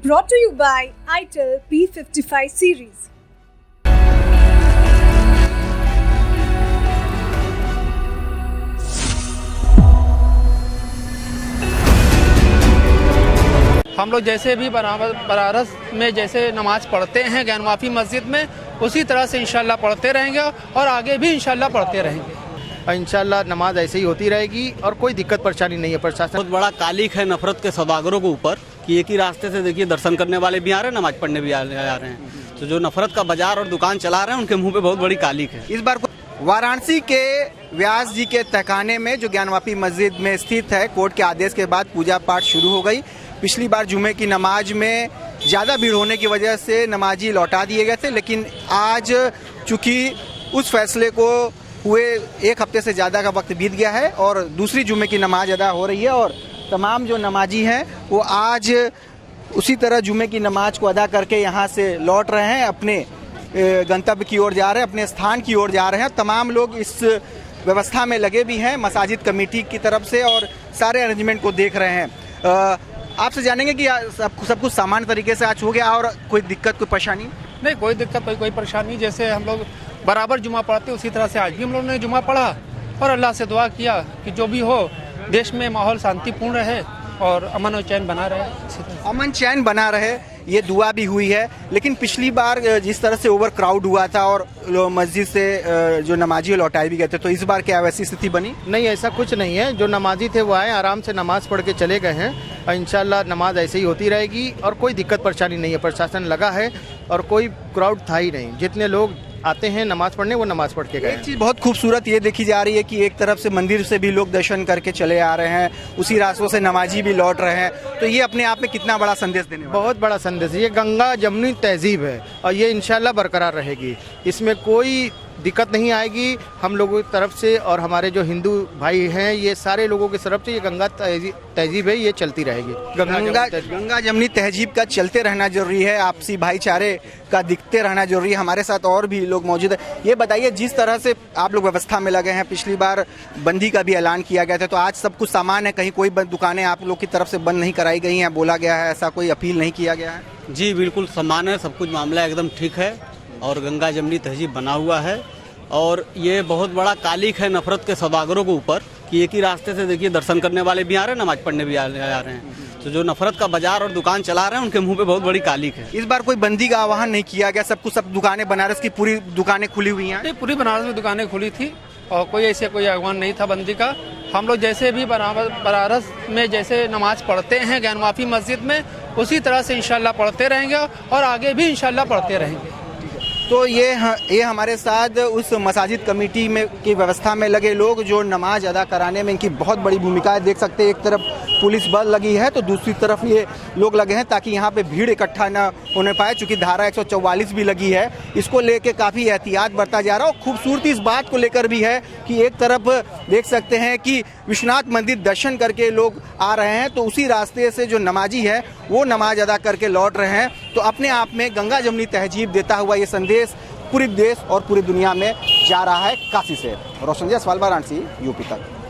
Brought to you by ITIL P55 series. हम लोग जैसे भी बनारस में जैसे नमाज पढ़ते हैं ज्ञानवापी मस्जिद में, उसी तरह से इंशाल्लाह पढ़ते रहेंगे और आगे भी इंशाल्लाह पढ़ते रहेंगे। इंशाल्लाह नमाज ऐसे ही होती रहेगी और कोई दिक्कत परेशानी नहीं है। प्रशासन बहुत बड़ा कालिक है नफरत के सौदागरों के ऊपर कि एक ही रास्ते से देखिए दर्शन करने वाले भी आ रहे हैं, नमाज पढ़ने भी आ रहे हैं। तो जो नफरत का बाजार और दुकान चला रहे हैं उनके मुंह पे बहुत बड़ी कालिक है। इस बार वाराणसी के व्यास जी के तहखाने में जो ज्ञानवापी मस्जिद में स्थित है, कोर्ट के आदेश के बाद पूजा पाठ शुरू हो गई। पिछली बार जुमे की नमाज में ज़्यादा भीड़ होने की वजह से नमाजी लौटा दिए गए थे, लेकिन आज चूँकि उस फैसले को हुए एक हफ्ते से ज़्यादा का वक्त बीत गया है और दूसरी जुमे की नमाज अदा हो रही है और तमाम जो नमाजी हैं वो आज उसी तरह जुमे की नमाज को अदा करके यहाँ से लौट रहे हैं, अपने गंतव्य की ओर जा रहे हैं, अपने स्थान की ओर जा रहे हैं। तमाम लोग इस व्यवस्था में लगे भी हैं मसाजिद कमेटी की तरफ से और सारे अरेंजमेंट को देख रहे हैं। आपसे जानेंगे कि सब कुछ सामान्य तरीके से आज हो गया और कोई दिक्कत कोई परेशानी नहीं, कोई दिक्कत कोई परेशानी। जैसे हम लोग बराबर जुमा पढ़ते उसी तरह से आज भी हम लोगों ने जुमा पढ़ा और अल्लाह से दुआ किया कि जो भी हो देश में माहौल शांतिपूर्ण रहे और अमन और चैन बना रहे। अमन चैन बना रहे ये दुआ भी हुई है। लेकिन पिछली बार जिस तरह से ओवर क्राउड हुआ था और मस्जिद से जो नमाजी लौटाए भी गए थे, तो इस बार क्या वैसी स्थिति बनी? नहीं, ऐसा कुछ नहीं है। जो नमाजी थे वो आए, आराम से नमाज पढ़ के चले गए हैं और इंशाल्लाह नमाज ऐसे ही होती रहेगी और कोई दिक्कत परेशानी नहीं है। प्रशासन लगा है और कोई क्राउड था ही नहीं। जितने लोग आते हैं नमाज पढ़ने वो नमाज पढ़ के गए। एक चीज़ बहुत खूबसूरत ये देखी जा रही है कि एक तरफ से मंदिर से भी लोग दर्शन करके चले आ रहे हैं, उसी रास्तों से नमाजी भी लौट रहे हैं, तो ये अपने आप में कितना बड़ा संदेश देने वाला? बहुत बड़ा संदेश। ये गंगा जमुनी तहजीब है और ये इंशाल्लाह बरकरार रहेगी, इसमें कोई दिक्कत नहीं आएगी। हम लोगों की तरफ से और हमारे जो हिंदू भाई हैं ये सारे लोगों की तरफ से ये गंगा तहजीब है, ये चलती रहेगी। गंगा जमुनी तहजीब का चलते रहना जरूरी है, आपसी भाईचारे का दिखते रहना जरूरी है। हमारे साथ और भी लोग मौजूद है। ये बताइए, जिस तरह से आप लोग व्यवस्था में लगे हैं, पिछली बार बंदी का भी ऐलान किया गया था, तो आज सब कुछ सामान है, कहीं कोई दुकानें आप लोग की तरफ से बंद नहीं कराई गई हैं, बोला गया है, ऐसा कोई अपील नहीं किया गया है? जी बिल्कुल समान है, सब कुछ मामला एकदम ठीक है और गंगा जमुनी तहजीब बना हुआ है। और ये बहुत बड़ा कालिक है नफरत के सौदागरों के ऊपर कि एक ही रास्ते से देखिए दर्शन करने वाले भी आ रहे हैं, नमाज पढ़ने भी आ रहे हैं। तो जो नफरत का बाजार और दुकान चला रहे हैं उनके मुंह पे बहुत बड़ी कालिक है। इस बार कोई बंदी का आह्वान नहीं किया गया, सब दुकानें बनारस की पूरी दुकानें खुली हुई हैं? नहीं, पूरी बनारस में दुकानें खुली थी और कोई ऐसे कोई आह्वान नहीं था बंदी का। हम लोग जैसे भी बनारस में जैसे नमाज पढ़ते हैं ज्ञानवापी मस्जिद में, उसी तरह से इंशाल्लाह पढ़ते रहेंगे और आगे भी इंशाल्लाह पढ़ते रहेंगे। तो ये हमारे साथ उस मसाजिद कमेटी में की व्यवस्था में लगे लोग जो नमाज अदा कराने में इनकी बहुत बड़ी भूमिका है। देख सकते हैं एक तरफ पुलिस बल लगी है तो दूसरी तरफ ये लोग लगे हैं ताकि यहाँ पे भीड़ इकट्ठा न होने पाए। चूँकि धारा 144 भी लगी है, इसको लेके काफ़ी एहतियात बरता जा रहा है। और खूबसूरती इस बात को लेकर भी है कि एक तरफ देख सकते हैं कि विश्वनाथ मंदिर दर्शन करके लोग आ रहे हैं, तो उसी रास्ते से जो नमाजी है वो नमाज अदा करके लौट रहे हैं। तो अपने आप में गंगा जमुनी तहजीब देता हुआ ये संदेश पूरे देश और पूरी दुनिया में जा रहा है। काशी से रोशन जायसवाल, वाराणसी, यूपी तक।